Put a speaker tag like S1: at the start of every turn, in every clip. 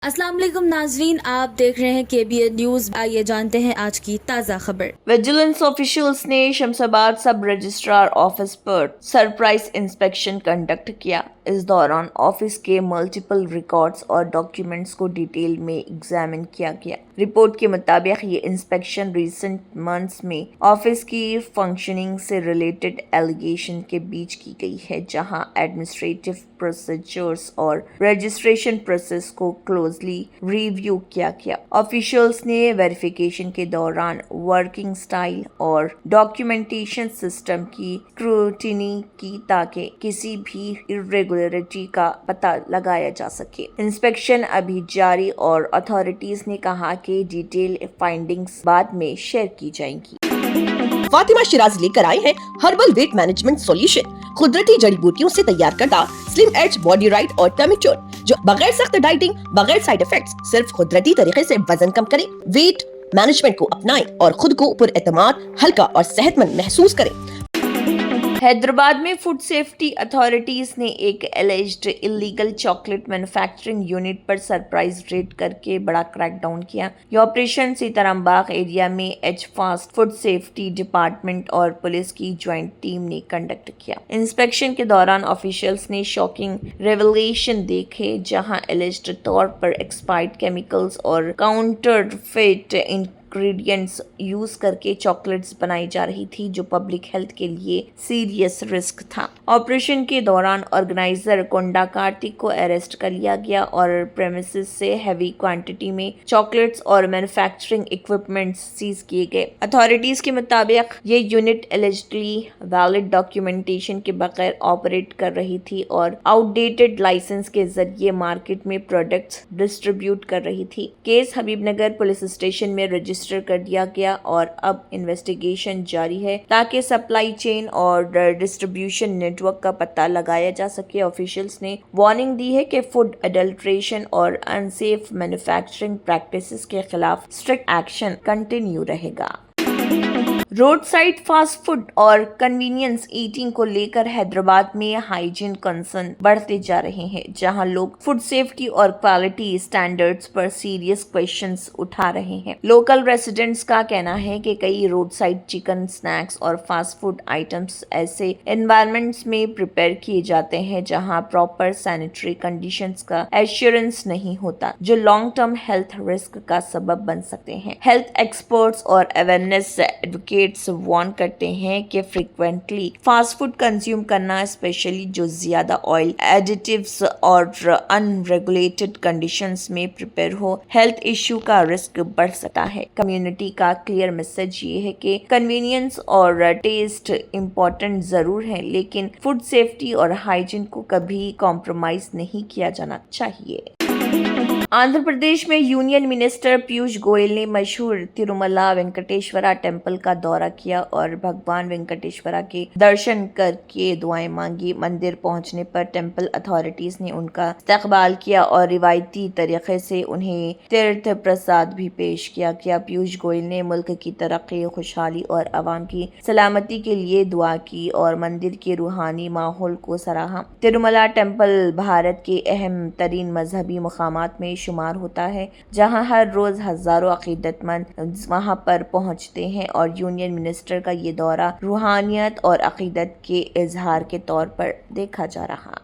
S1: السلام علیکم ناظرین، آپ دیکھ رہے ہیں KBN نیوز۔ آئیے جانتے ہیں آج کی تازہ خبر۔
S2: ویجیلنس آفیشلز نے شمس آباد سب رجسٹرار آفس پر سرپرائز انسپیکشن کنڈکٹ کیا۔ اس دوران آفس کے ملٹیپل ریکارڈز اور ڈاکیومنٹس کو ڈیٹیل میں ایگزامن کیا گیا۔ رپورٹ کے مطابق یہ انسپیکشن ریسنٹ منتھس میں آفس کی فنکشننگ سے ریلیٹڈ ایلیگیشن کے بیچ کی گئی ہے، جہاں ایڈمنسٹریٹو پروسیجرز اور رجسٹریشن پروسیس کو کلوزلی ریویو کیا گیا۔ آفیشلز نے ویریفیکیشن کے دوران ورکنگ سٹائل اور ڈاکیومنٹیشن سسٹم کی اسکروٹنی کی تاکہ کسی بھی irregularity کا پتہ لگایا جا سکے۔ انسپیکشن ابھی جاری اور اتھارٹیز نے کہا کہ ڈیٹیل فائنڈنگز بعد میں شیئر کی جائیں گی۔
S3: فاطمہ شیراز لے کر آئے ہیں ہربل ویٹ مینجمنٹ سولوشن، قدرتی جڑی بوٹیوں سے تیار کردہ سلم ایج باڈی رائٹ اور ٹمیچور، جو بغیر سخت ڈائٹنگ، بغیر سائیڈ ایفیکٹس، صرف قدرتی طریقے سے وزن کم کریں۔ ویٹ مینجمنٹ کو اپنائیں اور خود کو پر اعتماد، ہلکا اور صحت مند محسوس کریں۔
S2: حیدرآباد میں فوڈ سیفٹی اتھارٹیز نے ایک اللیجڈ اللیگل چاکلیٹ مینوفیکچرنگ یونٹ پر سرپرائز ریڈ کر کے بڑا کریک ڈاؤن کیا۔ یہ آپریشن سیتارام باغ ایریا میں ایچ فاسٹ فوڈ سیفٹی ڈپارٹمنٹ اور پولیس کی جوائنٹ ٹیم نے کنڈکٹ کیا۔ انسپیکشن کے دوران آفیشلز نے شاکنگ ریویلیشن دیکھے، جہاں اللیجڈ طور پر ایکسپائرڈ کیمیکلز اور کاؤنٹر فیٹ انگریڈینٹس یوز کر کے چاکلیٹس بنائی جا رہی تھی، جو پبلک ہیلتھ کے لیے سیریس رسک تھا۔ آپریشن کے دوران آرگنائزر کونڈا کارتک کو اریسٹ کر لیا گیا اور پریمیسز سے ہیوی کوانٹٹی میں چاکلیٹس اور مینوفیکچرنگ اکوپمنٹس سیز کیے گئے۔ اتھارٹیز کے مطابق یہ یونٹ اللیجڈلی ویلڈ ڈاکیومنٹیشن کے بغیر آپریٹ کر رہی تھی اور آؤٹ ڈیٹڈ لائسنس کے ذریعے مارکیٹ میں پروڈکٹس ڈسٹریبیوٹ کر رہی تھی۔ کیس حبیب نگر پولیس اسٹیشن میں رجسٹر کر دیا گیا اور اب انویسٹیگیشن جاری ہے تاکہ سپلائی چین اور ڈسٹریبیوشن نیٹ ورک کا پتہ لگایا جا سکے۔ آفیشلز نے وارننگ دی ہے کہ فوڈ ایڈلٹریشن اور ان سیف مینوفیکچرنگ پریکٹسز کے خلاف اسٹرکٹ ایکشن کنٹینیو رہے گا۔ روڈ سائڈ فاسٹ فوڈ اور کنوینئنس ایٹنگ کو لے کر حیدرآباد میں ہائیجین کنسرن بڑھتے جا رہے ہیں، جہاں لوگ فوڈ سیفٹی اور کوالٹی سٹینڈرڈز پر سیریس کویشچنز اٹھا رہے ہیں۔ لوکل ریزیڈنٹس کا کہنا ہے کہ کئی روڈ سائڈ چکن سنیکس اور فاسٹ فوڈ آئٹمز ایسے انوائرمنٹس میں پریپیئر کیے جاتے ہیں جہاں پراپر سینیٹری کنڈیشنز کا ایشورنس نہیں ہوتا، جو لانگ ٹرم ہیلتھ رسک کا سبب بن سکتے ہیں۔ ہیلتھ ایکسپرٹس اور اویئرنیس ایڈوکیٹس وارن کرتے ہیں کہ فریکوینٹلی فاسٹ فوڈ کنزیوم کرنا، اسپیشلی جو زیادہ آئل، ایڈیٹیوز اور ان ریگولیٹڈ کنڈیشنز میں پریپیئر ہو، ہیلتھ ایشو کا رسک بڑھ سکتا ہے۔ کمیونٹی کا کلیئر میسج یہ ہے کہ کنوینئنس اور ٹیسٹ امپورٹنٹ ضرور ہے، لیکن فوڈ سیفٹی اور ہائیجین کو کبھی کمپرومائز نہیں کیا جانا چاہیے۔ آندھرا پردیش میں یونین منسٹر پیوش گوئل نے مشہور تروملا وینکٹیشورا ٹیمپل کا دورہ کیا اور بھگوان وینکٹیشورا کے درشن کر کے دعائیں مانگی۔ مندر پہنچنے پر ٹیمپل اتھارٹیز نے ان کا استقبال کیا اور روایتی طریقے سے انہیں تیرتھ پرساد بھی پیش کیا گیا۔ پیوش گوئل نے ملک کی ترقی، خوشحالی اور عوام کی سلامتی کے لیے دعا کی اور مندر کے روحانی ماحول کو سراہا۔ تروملا ٹیمپل بھارت کے اہم ترین مذہبی مقامات میں شمار ہوتا ہے، جہاں ہر روز ہزاروں عقیدت مند وہاں پر پہنچتے ہیں اور یونین منسٹر کا یہ دورہ روحانیت اور عقیدت کے اظہار کے طور پر دیکھا جا رہا۔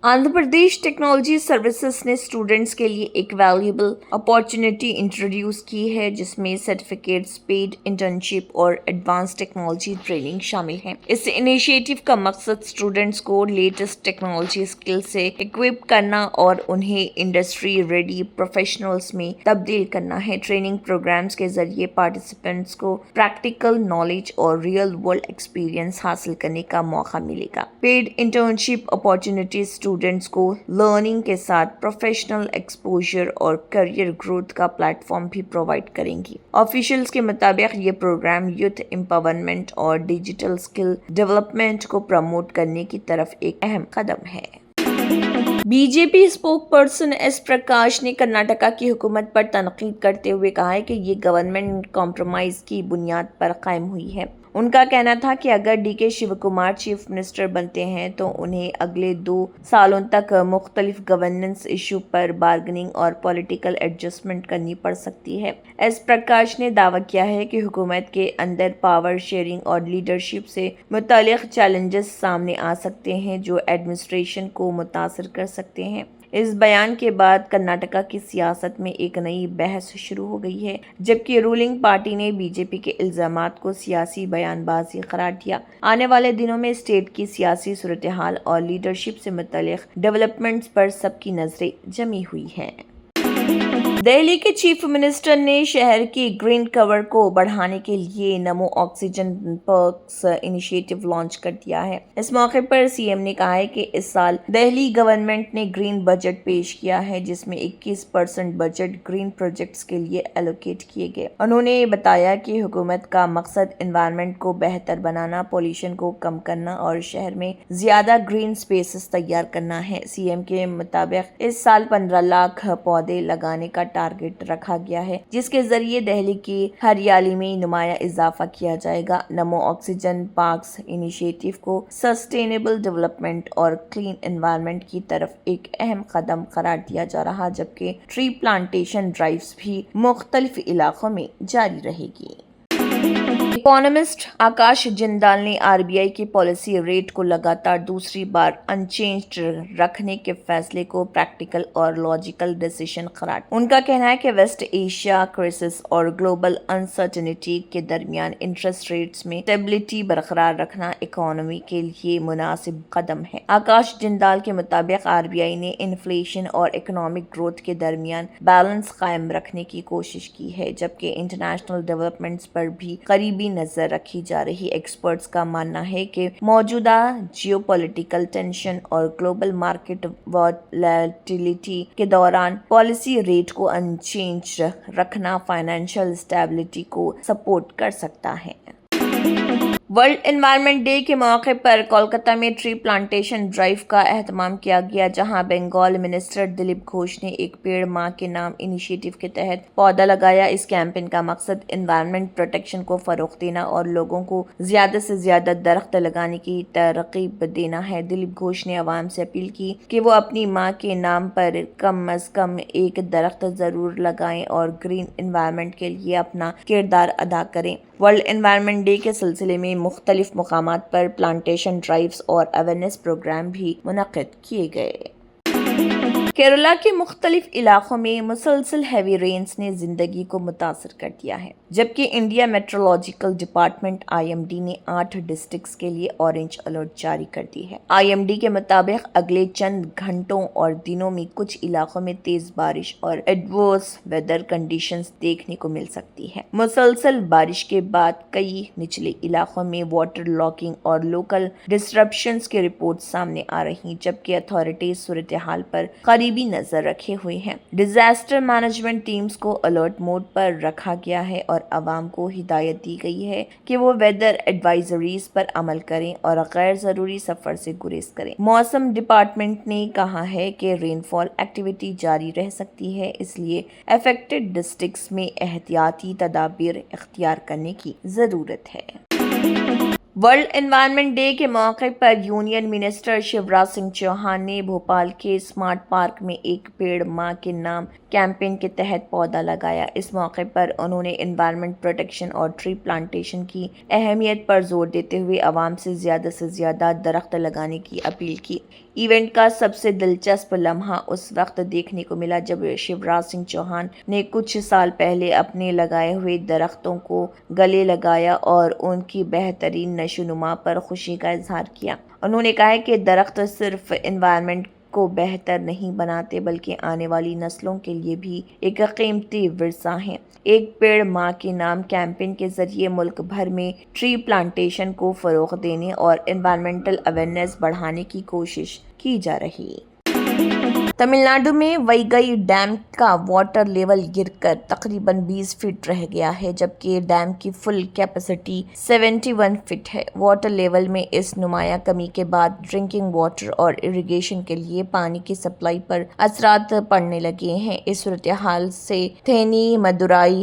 S2: آندھرا پردیش ٹیکنالوجی سروسز نے اسٹوڈنٹس کے لیے ایک ویلیوبل اپارچونٹی انٹروڈیوس کی ہے، جس میں سرٹیفکیٹس، پیڈ انٹرنشپ اور ایڈوانس ٹیکنالوجی ٹریننگ شامل ہیں۔ اس انیشیٹو کا مقصد اسٹوڈنٹس کو لیٹسٹ ٹیکنالوجی اسکل سے اکوپ کرنا اور انہیں انڈسٹری ریڈی پروفیشنلز میں تبدیل کرنا ہے۔ ٹریننگ پروگرامز کے ذریعے پارٹیسپینٹس کو پریکٹیکل نالج اور ریئل ورلڈ ایکسپیرئنس حاصل کرنے کا موقع ملے گا۔ پیڈ انٹرنشپ اپارچونٹیز اسٹوڈنٹس کو لرننگ کے ساتھ پروفیشنل ایکسپوجر اور کیریئر گروتھ کا پلیٹ فارم بھی پرووائڈ کریں گی۔ آفیشلز کے مطابق یہ پروگرام یوتھ امپاورمنٹ اور ڈیجیٹل اسکل ڈیولپمنٹ کو پروموٹ کرنے کی طرف ایک اہم قدم ہے۔ بی جے پی اسپوک پرسن ایس پرکاش نے کرناٹکا کی حکومت پر تنقید کرتے ہوئے کہا ہے کہ یہ گورنمنٹ کمپرومائز کی بنیاد پر قائم ہوئی ہے۔ ان کا کہنا تھا کہ اگر ڈی کے شیو کمار چیف منسٹر بنتے ہیں تو انہیں اگلے 2 سالوں تک مختلف گورننس ایشو پر بارگننگ اور پولیٹیکل ایڈجسٹمنٹ کرنی پڑ سکتی ہے۔ ایس پرکاش نے دعویٰ کیا ہے کہ حکومت کے اندر پاور شیئرنگ اور لیڈرشپ سے متعلق چیلنجز سامنے آ سکتے ہیں جو ایڈمنسٹریشن کو متاثر کر سکتے ہیں۔ اس بیان کے بعد کرناٹکا کی سیاست میں ایک نئی بحث شروع ہو گئی ہے، جبکہ رولنگ پارٹی نے بی جے پی کے الزامات کو سیاسی بیان بازی قرار دیا۔ آنے والے دنوں میں اسٹیٹ کی سیاسی صورتحال اور لیڈرشپ سے متعلق ڈیولپمنٹس پر سب کی نظریں جمی ہوئی ہیں۔ دہلی کے چیف منسٹر نے شہر کی گرین کور کو بڑھانے کے لیے نمو آکسیجن پرکس انیشیٹو لانچ کر دیا ہے۔ اس موقع پر سی ایم نے کہا ہے کہ اس سال دہلی گورنمنٹ نے گرین بجٹ پیش کیا ہے، جس میں 21% بجٹ گرین پروجیکٹس کے لیے ایلوکیٹ کیے گئے۔ انہوں نے بتایا کہ حکومت کا مقصد انوائرمنٹ کو بہتر بنانا، پولوشن کو کم کرنا اور شہر میں زیادہ گرین سپیسز تیار کرنا ہے۔ سی ایم کے مطابق اس سال 15 لاکھ پودے لگانے کا ٹارگٹ رکھا گیا ہے، جس کے ذریعے دہلی کی ہریالی میں نمایاں اضافہ کیا جائے گا۔ نمو آکسیجن پارکس انیشیٹو کو سسٹینیبل ڈیولپمنٹ اور کلین انوائرمنٹ کی طرف ایک اہم قدم قرار دیا جا رہا، جبکہ ٹری پلانٹیشن ڈرائیوز بھی مختلف علاقوں میں جاری رہے گی۔ اکانومسٹ آکاش جندال نے آر بی آئی کی پالیسی ریٹ کو لگاتار دوسری بار ان چینجڈ رکھنے کے فیصلے کو پریکٹیکل اور لاجیکل ڈیسیژن قرار دیا۔ ان کا کہنا ہے کہ ویسٹ ایشیا کرائسس اور گلوبل انسرٹینٹی کے درمیان انٹرسٹ ریٹس میں اسٹیبلٹی برقرار رکھنا اکانومی کے لیے مناسب قدم ہے۔ آکاش جندال کے مطابق آر بی آئی نے انفلیشن اور اکنامک گروتھ کے درمیان بیلنس قائم رکھنے کی کوشش کی ہے، جبکہ انٹرنیشنل ڈیولپمنٹس پر بھی قریبی نظر رکھی جا رہی۔ ایکسپرٹس کا ماننا ہے کہ موجودہ جیو پولیٹیکل ٹینشن اور گلوبل مارکیٹ وائلیٹیلٹی کے دوران پالیسی ریٹ کو ان چینج رکھنا فائنینشیل اسٹیبلٹی کو سپورٹ کر سکتا ہے۔ ورلڈ انوائرمنٹ ڈے کے موقع پر کولکتہ میں ٹری پلانٹیشن ڈرائیو کا اہتمام کیا گیا، جہاں بنگال منسٹر دلیپ گھوش نے ایک پیڑ ماں کے نام انیشیٹو کے تحت پودا لگایا۔ اس کیمپین کا مقصد انوائرمنٹ پروٹیکشن کو فروغ دینا اور لوگوں کو زیادہ سے زیادہ درخت لگانے کی ترغیب دینا ہے۔ دلیپ گھوش نے عوام سے اپیل کی کہ وہ اپنی ماں کے نام پر کم از کم ایک درخت ضرور لگائیں اور گرین انوائرمنٹ کے لیے اپنا کردار ادا کریں۔ ورلڈ انوائرمنٹ ڈے کے سلسلے میں مختلف مقامات پر پلانٹیشن ڈرائیوز اور اویئرنیس پروگرام بھی منعقد کیے گئے۔ کیرلا کے مختلف علاقوں میں مسلسل ہیوی رینز نے زندگی کو متاثر کر دیا ہے، جبکہ India meteorological department I am D نے 8 ڈسٹرکٹس کے لیے اورنج الرٹ جاری کر دی ہے۔ آئی ایم ڈی کے مطابق اگلے چند گھنٹوں اور دنوں میں کچھ علاقوں میں تیز بارش اور ایڈورس ویدر کنڈیشنز دیکھنے کو مل سکتی ہے۔ مسلسل بارش کے بعد کئی نچلے علاقوں میں واٹر لاکنگ اور لوکل ڈسرپشنز کی رپورٹ سامنے آ رہی، جبکہ اتھارٹیز صورتحال پر قریبی نظر رکھے ہوئے ہیں۔ ڈیزاسٹر مینجمنٹ ٹیمز کو الرٹ موڈ پر رکھا گیا ہے اور عوام کو ہدایت دی گئی ہے کہ وہ ویدر ایڈوائزریز پر عمل کریں اور غیر ضروری سفر سے گریز کریں۔ موسم ڈپارٹمنٹ نے کہا ہے کہ رین فال ایکٹیویٹی جاری رہ سکتی ہے، اس لیے افیکٹڈ ڈسٹرکٹس میں احتیاطی تدابیر اختیار کرنے کی ضرورت ہے۔ ورلڈ انوائرمنٹ ڈے کے موقع پر یونین منسٹر شیوراج سنگھ چوہان نے بھوپال کے اسمارٹ پارک میں ایک پیڑ ماں کے نام کیمپین کے تحت پودا لگایا۔ اس موقع پر انہوں نے انوائرمنٹ پروٹیکشن اور ٹری پلانٹیشن کی اہمیت پر زور دیتے ہوئے عوام سے زیادہ درخت لگانے کی اپیل کی۔ ایونٹ کا سب سے دلچسپ لمحہ اس وقت دیکھنے کو ملا جب شیوراج سنگھ چوہان نے کچھ سال پہلے اپنے لگائے ہوئے درختوں کو گلے لگایا اور ان کی بہترین نشوونما پر خوشی کا اظہار کیا۔ انہوں نے کہا کہ درخت صرف انوائرمنٹ کو بہتر نہیں بناتے بلکہ آنے والی نسلوں کے لیے بھی ایک قیمتی ورثہ ہیں۔ ایک پیڑ ماں کے نام کیمپین کے ذریعے ملک بھر میں ٹری پلانٹیشن کو فروغ دینے اور انوائرمنٹل اویئرنیس بڑھانے کی کوشش کی جا رہی ہے۔ تمل ناڈو میں ویگئی ڈیم کا واٹر لیول گر کر تقریباً 20 فٹ رہ گیا ہے، جبکہ ڈیم کی فل کیپیسٹی 71 فٹ ہے۔ واٹر لیول میں اس نمایاں کمی کے بعد ڈرنکنگ واٹر اور اریگیشن کے لیے پانی کی سپلائی پر اثرات پڑنے لگے ہیں۔ اس صورتحال سے تھینی، Madurai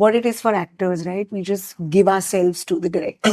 S4: What it is for actors, right? We just give ourselves to the director.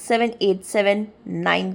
S2: 787-9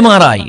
S5: MRI,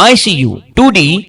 S5: ICU, 2D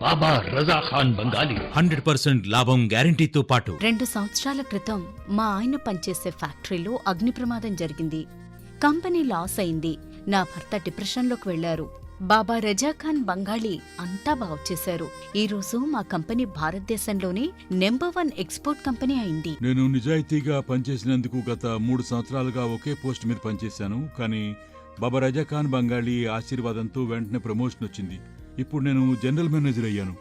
S6: బాబా రజా ఖాన్ బంగాలి 100% లాభం గ్యారెంటీతో పాటు
S7: 2 సంవత్సరాల క్రితం మా ఆయన పనిచేసే ఫ్యాక్టరీలో అగ్ని ప్రమాదం జరిగింది. కంపెనీ లాస్ అయింది. నా భర్త డిప్రెషన్లోకి వెళ్లారు. బాబా రజాఖాన్ బంగాళీ అంతా బాగు చేశారు. ఈ రోజు మా కంపెనీ భారతదేశంలోనే నెంబర్ 1 ఎక్స్పోర్ట్ కంపెనీ అయింది.
S8: నేను నిజాయితీగా పనిచేసినందుకు గత 3 సంవత్సరాలుగా ఒకే పోస్ట్ మీద పనిచేశాను. కానీ బాబా రజాఖాన్ బంగాళీ ఆశీర్వాదంతో వెంటనే ప్రమోషన్ వచ్చింది. ఇప్పుడు నేను జనరల్ మేనేజర్ అయ్యాను.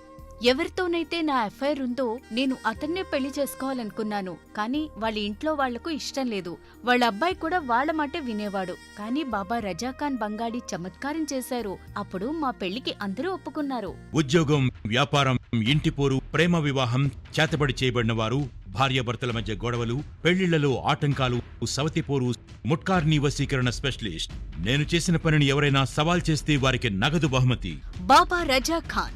S7: ఎవరితోనైతే నా అఫైర్ ఉందో నేను అతన్నే పెళ్లి చేసుకోవాలనుకున్నాను. కానీ వాళ్ళ ఇంట్లో వాళ్లకు ఇష్టం లేదు. వాళ్ళ అబ్బాయి కూడా వాళ్ళ మాటే వినేవాడు. కానీ బాబా రజాఖాన్ బంగాళీ చమత్కారం చేశారు. అప్పుడు మా పెళ్లికి అందరూ ఒప్పుకున్నారు.
S6: ఉద్యోగం, వ్యాపారం, ఇంటి పోరు, ప్రేమ వివాహం, చేతబడి చేయబడిన వారు, భార్యాభర్తల మధ్య గొడవలు, పెళ్లిళ్లలో ఆటంకాలు, సవతిపోరు, ముట్కార్ని వశీకరణ స్పెషలిస్ట్. నేను చేసిన పనిని ఎవరైనా సవాల్ చేస్తే వారికి నగదు బహుమతి.
S7: బాబా రజాఖాన్,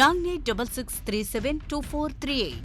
S7: 9866372438।